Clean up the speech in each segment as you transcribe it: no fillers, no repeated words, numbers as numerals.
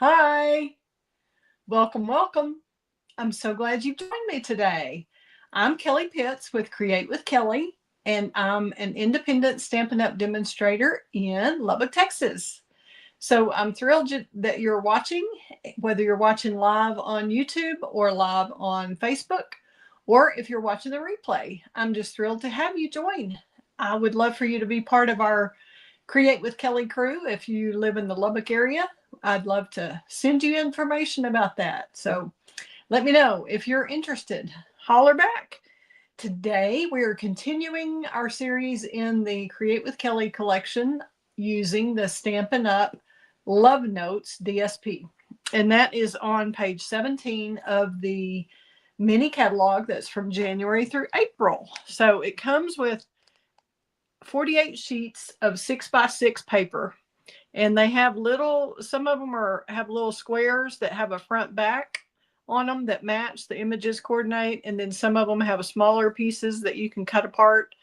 Hi, welcome, welcome. I'm so glad you joined me today. I'm Kelly Pitts with Create with Kelley, and I'm an independent Stampin' Up! Demonstrator in Lubbock, Texas. So I'm thrilled that you're watching, whether you're watching live on YouTube or live on Facebook, or if you're watching the replay. I'm just thrilled to have you join. I would love for you to be part of our Create with Kelley crew. If you live in the Lubbock area, I'd love to send you information about that. So let me know if you're interested. Holler back. Today we are continuing our series in the Create with Kelley collection using the Stampin' Up! Love Notes DSP. And that is on page 17 of the mini catalog that's from January through April. So it comes with 48 sheets of 6x6 paper, and they have some of them have little squares that have a front back on them that match the images coordinate, and then some of them have smaller pieces that you can cut apart,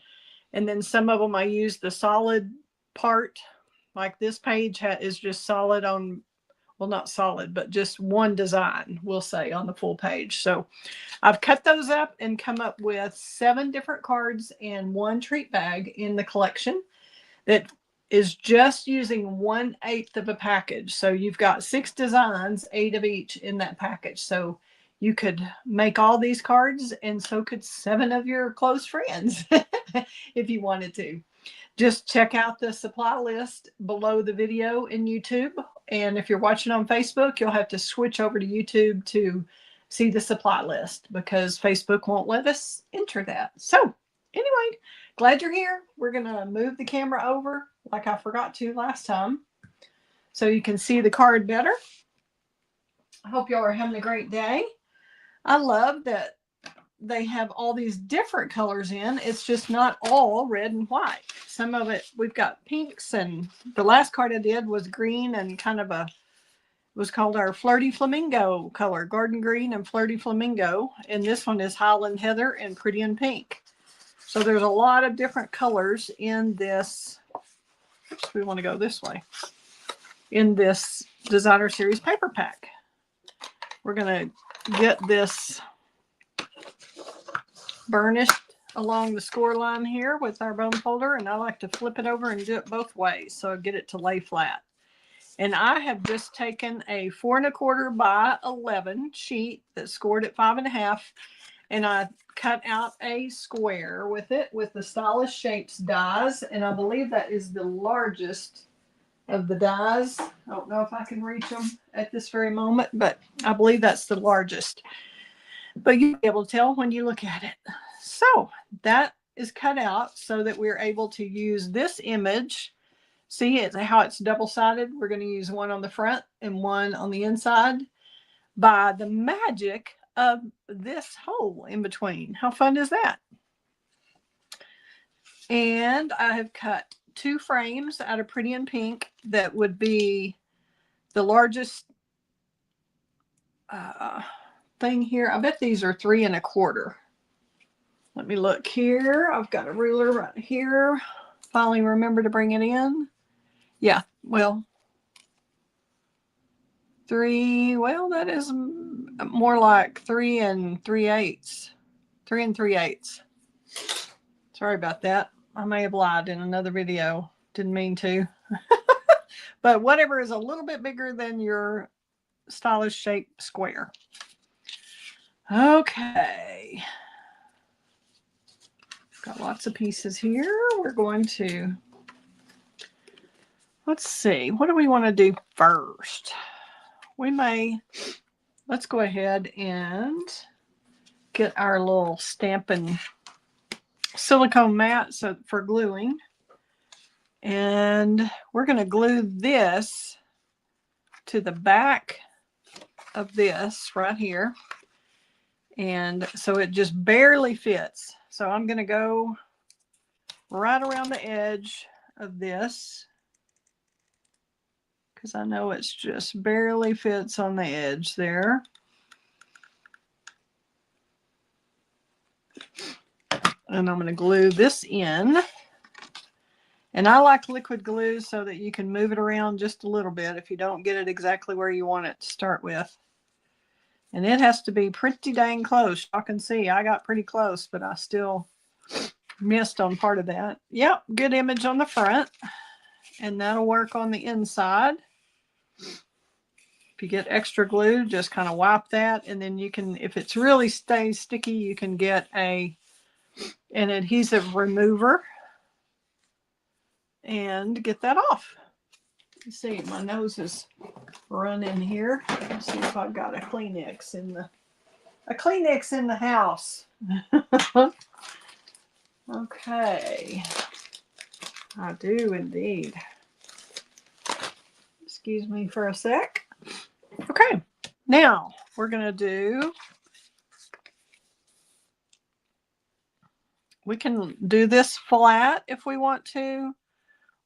and then some of them I use the solid part, like this page is just solid on, well, not solid, but just one design, we'll say, on the full page. So I've cut those up and come up with 7 different cards and 1 treat bag in the collection that is just using 1/8 of a package. So you've got 6 designs, 8 of each in that package. So you could make all these cards, and so could 7 of your close friends if you wanted to. Just check out the supply list below the video in YouTube. And if you're watching on Facebook, you'll have to switch over to YouTube to see the supply list because Facebook won't let us enter that. So anyway, glad you're here. We're going to move the camera over like I forgot to last time so you can see the card better. I hope y'all are having a great day. I love that they have all these different colors in. It's just not all red and white. Some of it, we've got pinks, and the last card I did was green and kind of it was called our Flirty Flamingo color, garden green and Flirty Flamingo. And this one is Highland Heather and Pretty in Pink. So there's a lot of different colors in this. Oops, we want to go this way. In this designer series paper pack. We're going to get this burnished along the score line here with our bone folder, and I like to flip it over and do it both ways so I get it to lay flat. And I have just taken a 4 1/4 by 11 sheet that's scored at 5 1/2, and I cut out a square with it with the Stylish Shapes dies, and I believe that is the largest of the dies. I don't know if I can reach them at this very moment, but I believe that's the largest. But you'll be able to tell when you look at it. So that is cut out so that we're able to use this image. See how it's double-sided? We're going to use one on the front and one on the inside by the magic of this hole in between. How fun is that? And I have cut 2 frames out of Pretty in Pink that would be the largest thing here. I bet these are 3 1/4. Let me look here. I've got a ruler right here. Finally remember to bring it in. Yeah, well, 3, well, that is more like 3 3/8. 3 3/8. Sorry about that. I may have lied in another video. Didn't mean to. But whatever is a little bit bigger than your Stylish Shape square. Okay. Got lots of pieces here. We're going to, let's see, what do we want to do first? Let's go ahead and get our little Stampin' silicone mat for gluing. And we're going to glue this to the back of this right here. And so it just barely fits. So I'm going to go right around the edge of this because I know it's just barely fits on the edge there. And I'm going to glue this in. And I like liquid glue so that you can move it around just a little bit if you don't get it exactly where you want it to start with. And it has to be pretty dang close. Y'all can see I got pretty close, but I still missed on part of that. Yep, good image on the front. And that'll work on the inside. If you get extra glue, just kind of wipe that. And then you can, if it's really stays sticky, you can get an adhesive remover and get that off. Let's see, my nose is running here. Let's see if I've got a Kleenex in the house. Okay, I do indeed. Excuse me for a sec. Okay, now we're gonna do. We can do this flat if we want to,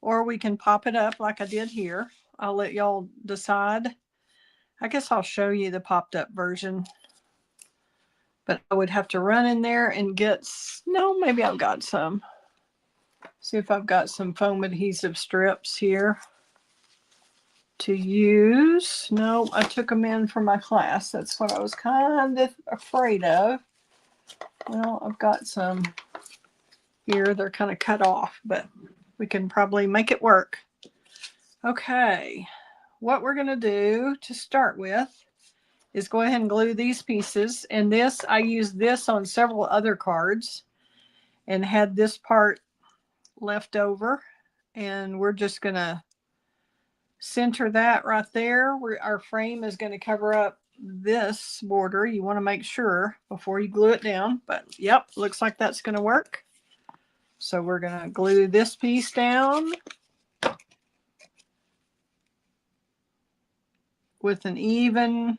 or we can pop it up like I did here. I'll let y'all decide. I guess I'll show you the popped up version. But I would have to run in there and get, no, maybe I've got some. See if I've got some foam adhesive strips here to use. No, I took them in for my class. That's what I was kind of afraid of. Well, I've got some here. They're kind of cut off, but we can probably make it work. Okay, what we're going to do to start with is go ahead and glue these pieces. And this, I used this on several other cards and had this part left over. And we're just going to center that right there. Our frame is going to cover up this border. You want to make sure before you glue it down. But yep, looks like that's going to work. So we're going to glue this piece down with an even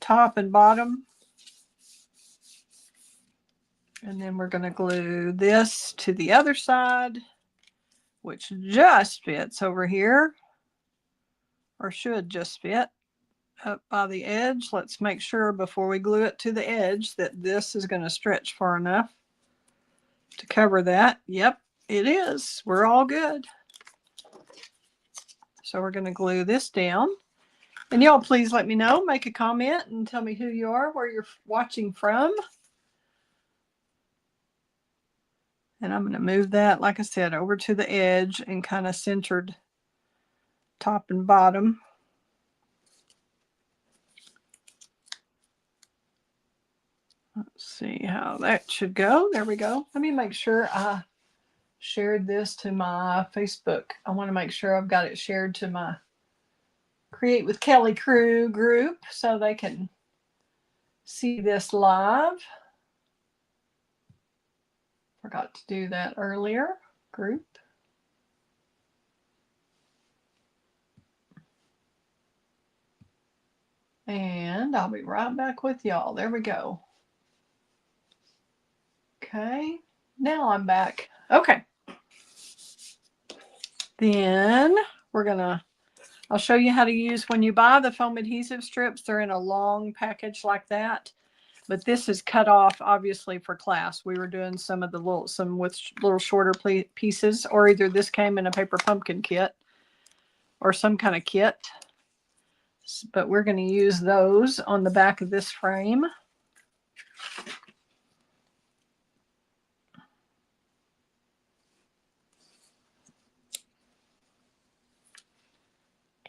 top and bottom. And then we're going to glue this to the other side, which just fits over here, or should just fit up by the edge. Let's make sure before we glue it to the edge that this is going to stretch far enough to cover that. Yep, it is. We're all good. So we're going to glue this down. And y'all please let me know, make a comment and tell me who you are, where you're watching from. And I'm going to move that, like I said, over to the edge and kind of centered top and bottom. Let's see how that should go. There we go. Let me make sure I shared this to my Facebook. I want to make sure I've got it shared to my Create with Kelley crew group so they can see this live. Forgot to do that earlier. Group. And I'll be right back with y'all. There we go. Okay, now I'm back. Okay. Then I'll show you how to use, when you buy the foam adhesive strips, they're in a long package like that. But this is cut off, obviously, for class. We were doing some with little shorter pieces, or either this came in a paper pumpkin kit or some kind of kit. But we're going to use those on the back of this frame.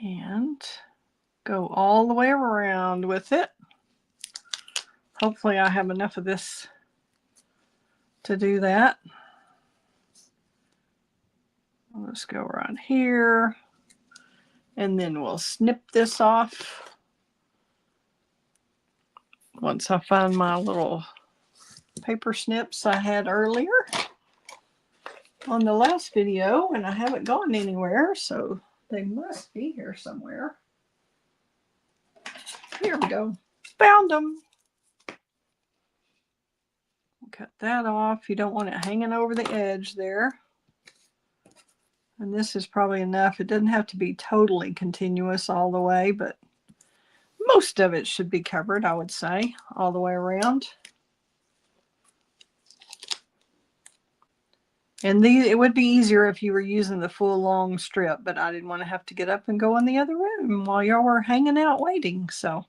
And go all the way around with it. Hopefully I have enough of this to do that. Let's go around here. And then we'll snip this off. Once I find my little paper snips I had earlier on the last video, and I haven't gone anywhere, so they must be here somewhere. Here we go. Found them. Cut that off. You don't want it hanging over the edge there. And this is probably enough. It doesn't have to be totally continuous all the way, but most of it should be covered, I would say, all the way around. And it would be easier if you were using the full long strip, but I didn't want to have to get up and go in the other room while y'all were hanging out waiting. So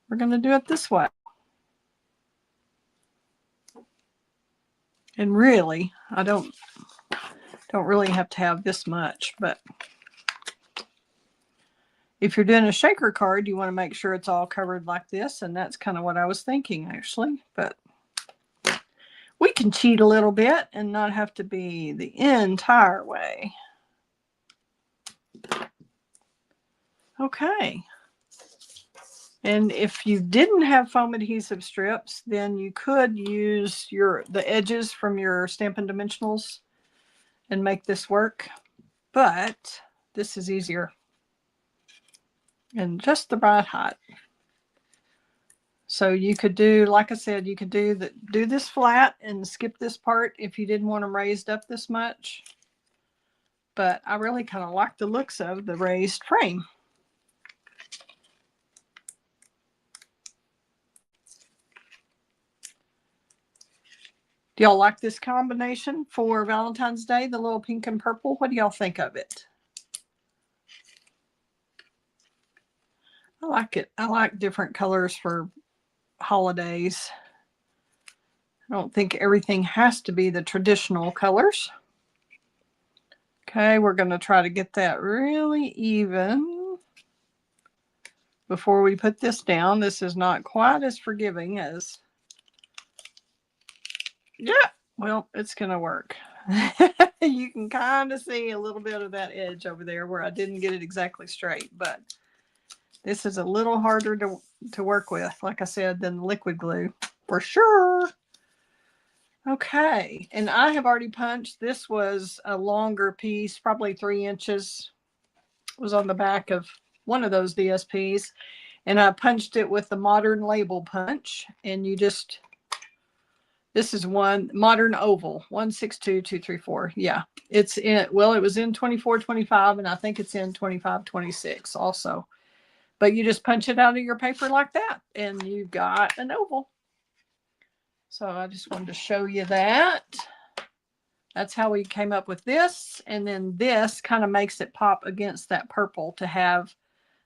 we're going to do it this way. And really, I don't really have to have this much, but if you're doing a shaker card, you want to make sure it's all covered like this, and that's kind of what I was thinking actually, but we can cheat a little bit and not have to be the entire way. Okay. And if you didn't have foam adhesive strips, then you could use the edges from your Stampin' Dimensionals and make this work. But this is easier and just the right height. So you could do, like I said, you could do this flat and skip this part if you didn't want them raised up this much. But I really kind of like the looks of the raised frame. Do y'all like this combination for Valentine's Day, the little pink and purple? What do y'all think of it? I like it. I like different colors for holidays. I don't think everything has to be the traditional colors. Okay, we're going to try to get that really even before we put this down. This is not quite as forgiving as, yeah, well, it's going to work. You can kind of see a little bit of that edge over there where I didn't get it exactly straight, but this is a little harder to work with, like I said, than liquid glue, for sure. Okay, and I have already punched. This was a longer piece, probably 3 inches. It was on the back of one of those DSPs, and I punched it with the modern label punch. And you just, this is one modern oval, 162234. Yeah, it's in, well, it was in 2425, and I think it's in 2526 also. But you just punch it out of your paper like that, and you've got an oval. So I just wanted to show you that. That's how we came up with this. And then this kind of makes it pop against that purple to have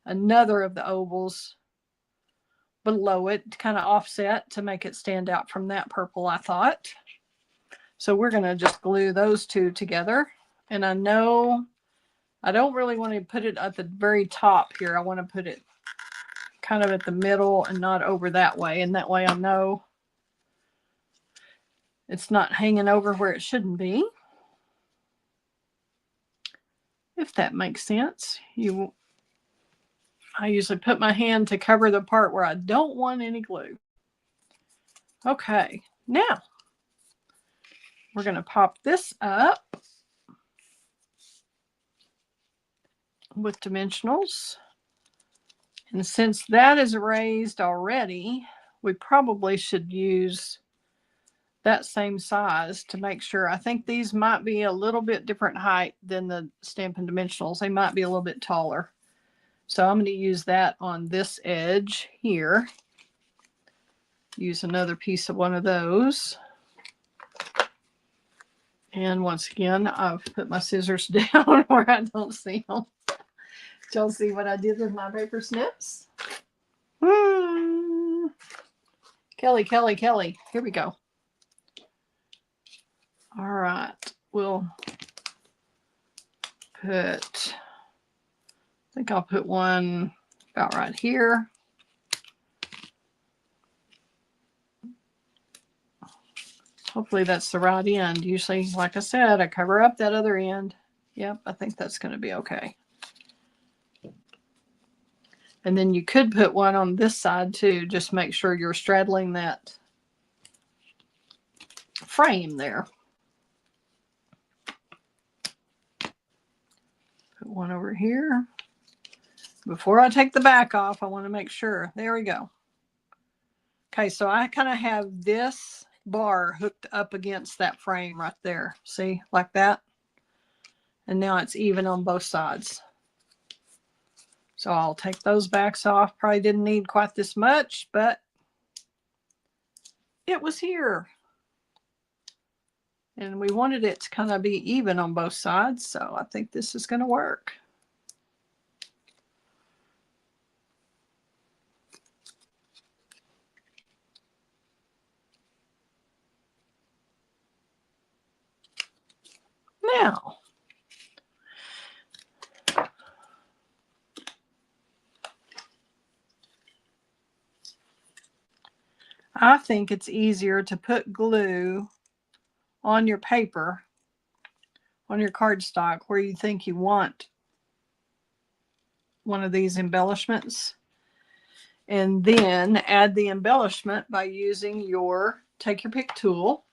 another of the ovals below it, to kind of offset to make it stand out from that purple, I thought. So we're going to just glue those two together. And I know I don't really want to put it at the very top here. I want to put it kind of at the middle and not over that way. And that way I know it's not hanging over where it shouldn't be. If that makes sense. I usually put my hand to cover the part where I don't want any glue. Okay, now we're going to pop this up with dimensionals. And since that is raised already, we probably should use that same size to make sure. I think these might be a little bit different height than the Stampin' Dimensionals. They might be a little bit taller. So I'm going to use that on this edge here. Use another piece of one of those. And once again, I've put my scissors down where I don't see them. Did y'all see what I did with my paper snips? Kelley, Kelley, Kelley. Here we go. All right. We'll put, I think I'll put one about right here. Hopefully that's the right end. Usually, like I said, I cover up that other end. Yep, I think that's going to be okay. And then you could put one on this side too. Just make sure you're straddling that frame there. Put one over here. Before I take the back off, I want to make sure. There we go. Okay, so I kind of have this bar hooked up against that frame right there. See, like that. And now it's even on both sides. So I'll take those backs off. Probably didn't need quite this much, but it was here. And we wanted it to kind of be even on both sides, so I think this is going to work. Now, I think it's easier to put glue on your paper, on your cardstock, where you think you want one of these embellishments, and then add the embellishment by using your take your pick tool.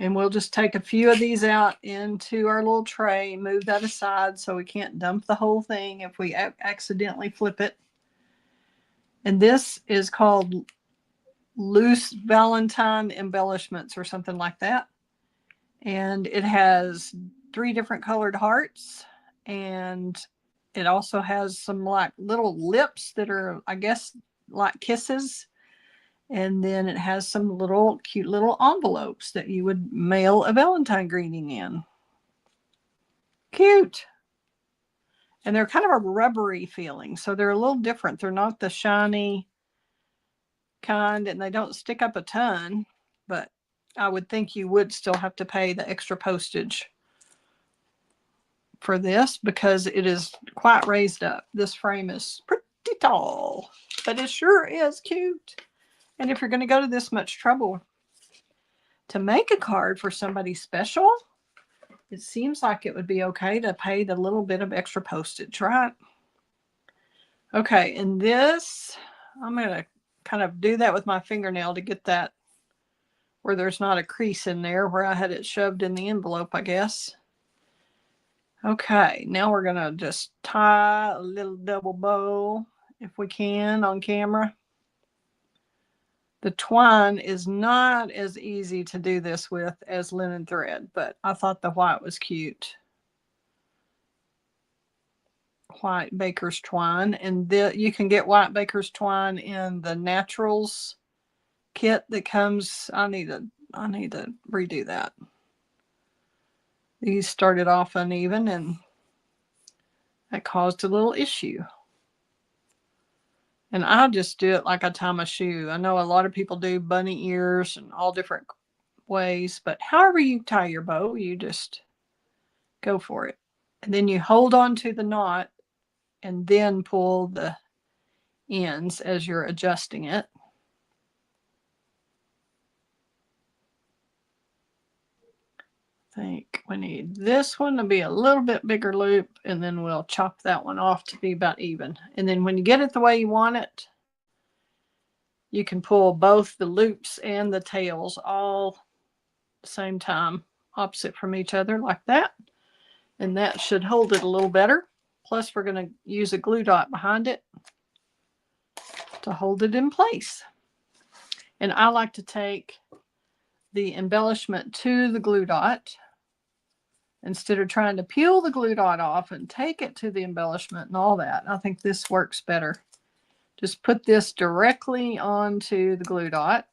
And we'll just take a few of these out into our little tray, move that aside so we can't dump the whole thing if we accidentally flip it. And this is called loose Valentine embellishments or something like that. And it has 3 different colored hearts, and it also has some like little lips that are, I guess, like kisses. And then it has some little cute little envelopes that you would mail a Valentine greeting in. Cute. And they're kind of a rubbery feeling, so they're a little different. They're not the shiny kind, and they don't stick up a ton, but I would think you would still have to pay the extra postage for this because it is quite raised up. This frame is pretty tall, but it sure is cute. And if you're going to go to this much trouble to make a card for somebody special, it seems like it would be okay to pay the little bit of extra postage, right? Okay, and this, I'm going to kind of do that with my fingernail to get that where there's not a crease in there where I had it shoved in the envelope, I guess. Okay, now we're going to just tie a little double bow if we can on camera. The twine is not as easy to do this with as linen thread, but I thought the white was cute. White baker's twine, and you can get white baker's twine in the Naturals kit that comes. I need to redo that. These started off uneven, and that caused a little issue. And I just do it like I tie my shoe. I know a lot of people do bunny ears and all different ways, but however you tie your bow, you just go for it. And then you hold on to the knot and then pull the ends as you're adjusting it. I think we need this one to be a little bit bigger loop, and then we'll chop that one off to be about even. And then when you get it the way you want it, you can pull both the loops and the tails all at the same time, opposite from each other like that. And that should hold it a little better. Plus, we're going to use a glue dot behind it to hold it in place. And I like to take the embellishment to the glue dot instead of trying to peel the glue dot off and take it to the embellishment and all that. I think this works better. Just put this directly onto the glue dot.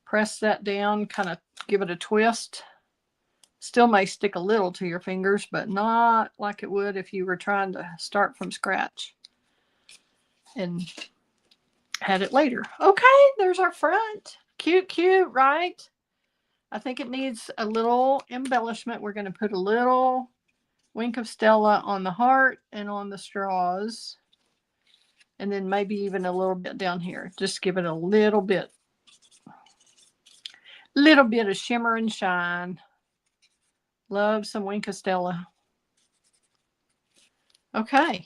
Press that down, kind of give it a twist. Still may stick a little to your fingers, but not like it would if you were trying to start from scratch and had it later. Okay, there's our front. Cute, cute, right? I think it needs a little embellishment. We're going to put a little wink of Stella on the heart and on the straws. And then maybe even a little bit down here. Just give it a little bit of shimmer and shine. Love some wink of Stella. Okay.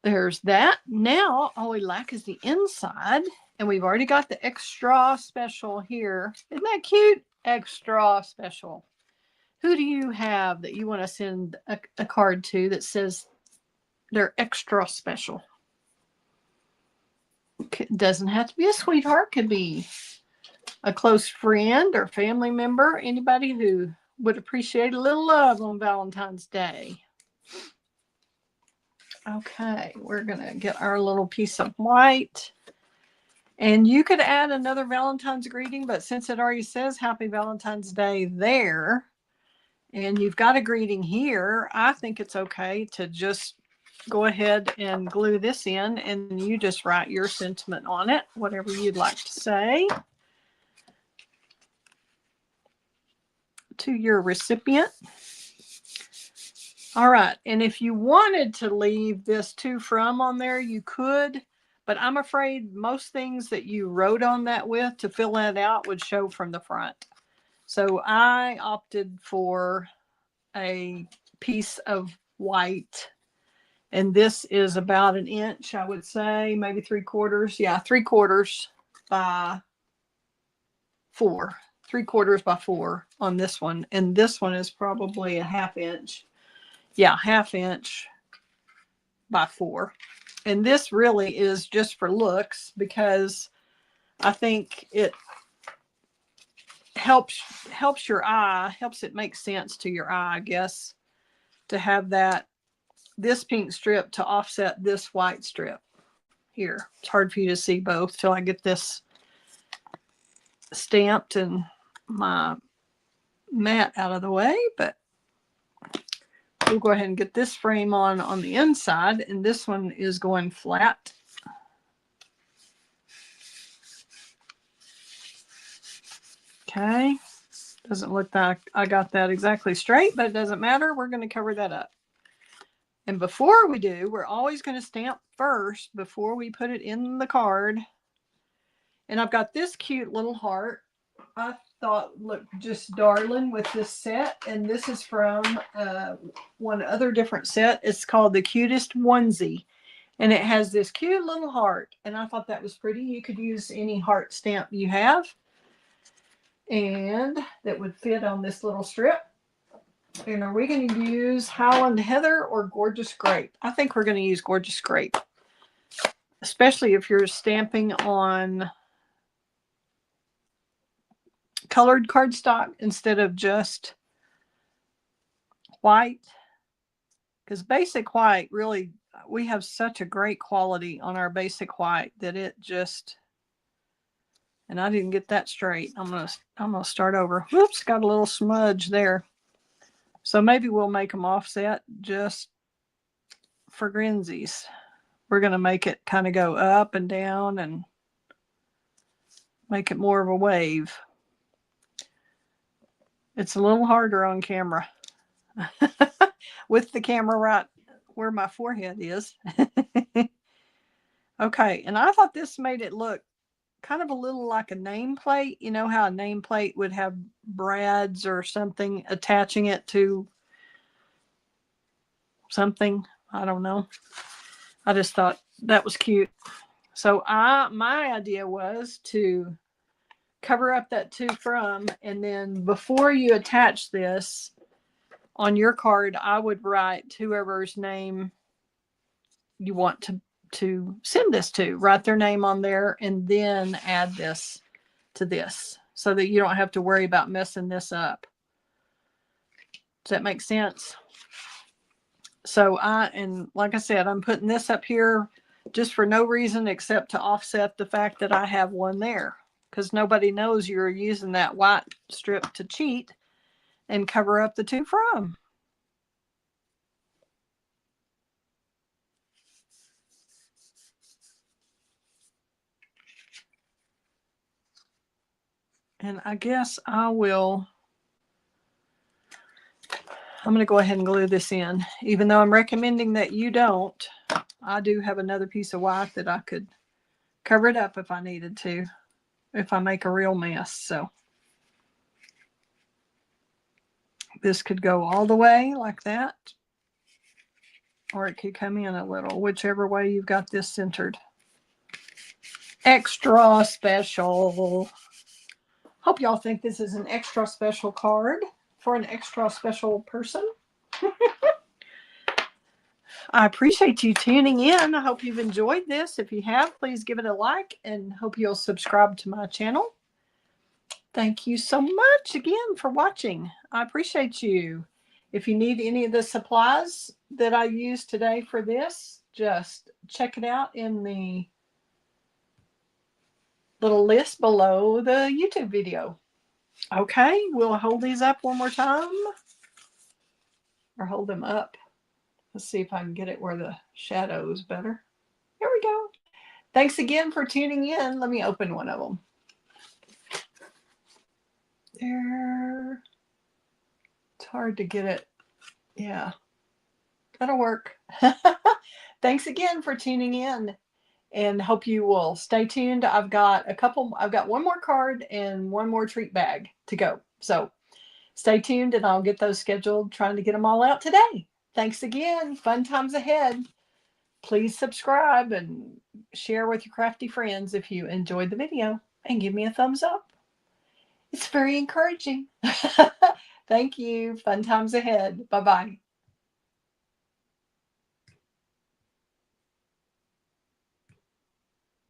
There's that. Now all we lack is the inside. And we've already got the extra special here. Isn't that cute? Extra special. Who do you have that you want to send a card to that says they're extra special? It doesn't have to be a sweetheart. Could be a close friend or family member. Anybody who would appreciate a little love on Valentine's Day. Okay, we're going to get our little piece of white. And you could add another Valentine's greeting, but since it already says Happy Valentine's Day there, and you've got a greeting here, I think it's okay to just go ahead and glue this in, and you just write your sentiment on it, whatever you'd like to say to your recipient. All right, and if you wanted to leave this to from on there, you could, but I'm afraid most things that you wrote on that with to fill that out would show from the front. So I opted for a piece of white, and this is about an inch, I would say, maybe 3/4. Yeah, 3/4 by 4. 3/4 by 4 on this one, and this one is probably a 1/2 inch. Yeah, 1/2 inch by 4. And this really is just for looks, because I think it helps your eye, helps it make sense to your eye, I guess, to have this pink strip to offset this white strip here. It's hard for you to see both till I get this stamped and my mat out of the way, but we'll go ahead and get this frame on the inside, and this one is going flat. Okay, doesn't look like I got that exactly straight, but it doesn't matter. We're going to cover that up. And before we do, we're always going to stamp first before we put it in the card. And I've got this cute little heart. I thought looked just darling with this set, and this is from one other different set. It's called the Cutest Onesie, and it has this cute little heart, and I thought that was pretty. You could use any heart stamp you have, and that would fit on this little strip. And are we going to use Highland Heather or Gorgeous Grape? I think we're going to use Gorgeous Grape, especially if you're stamping on colored cardstock instead of just white, because basic white, really, we have such a great quality on our basic white that it just, and I didn't get that straight. I'm gonna start over. Whoops, got a little smudge there. So maybe we'll make them offset just for grinsies. We're gonna make it kind of go up and down and make it more of a wave. It's a little harder on camera with the camera right where my forehead is. Okay, and I thought this made it look kind of a little like a nameplate. You know how a nameplate would have brads or something attaching it to something? I don't know. I just thought that was cute. So my idea was to cover up that to from, and then before you attach this on your card, I would write whoever's name you want to send this to. Write their name on there, and then add this to this so that you don't have to worry about messing this up. Does that make sense? So and like I said, I'm putting this up here just for no reason except to offset the fact that I have one there, because nobody knows you're using that white strip to cheat and cover up the to from. And I guess I'm going to go ahead and glue this in. Even though I'm recommending that you don't, I do have another piece of white that I could cover it up if I needed to, if I make a real mess. So this could go all the way like that, or it could come in a little, whichever way you've got this centered. Extra special. Hope y'all think this is an extra special card for an extra special person. I appreciate you tuning in. I hope you've enjoyed this. If you have, please give it a like, and hope you'll subscribe to my channel. Thank you so much again for watching. I appreciate you. If you need any of the supplies that I used today for this, just check it out in the little list below the YouTube video. Okay, we'll hold these up one more time. Or hold them up. Let's see if I can get it where the shadow is better. Here we go. Thanks again for tuning in. Let me open one of them. There. It's hard to get it. Yeah, that'll work. Thanks again for tuning in, and hope you will stay tuned. I've got one more card and one more treat bag to go. So stay tuned and I'll get those scheduled, trying to get them all out today. Thanks again. Fun times ahead. Please subscribe and share with your crafty friends if you enjoyed the video, and give me a thumbs up. It's very encouraging. Thank you. Fun times ahead. Bye-bye.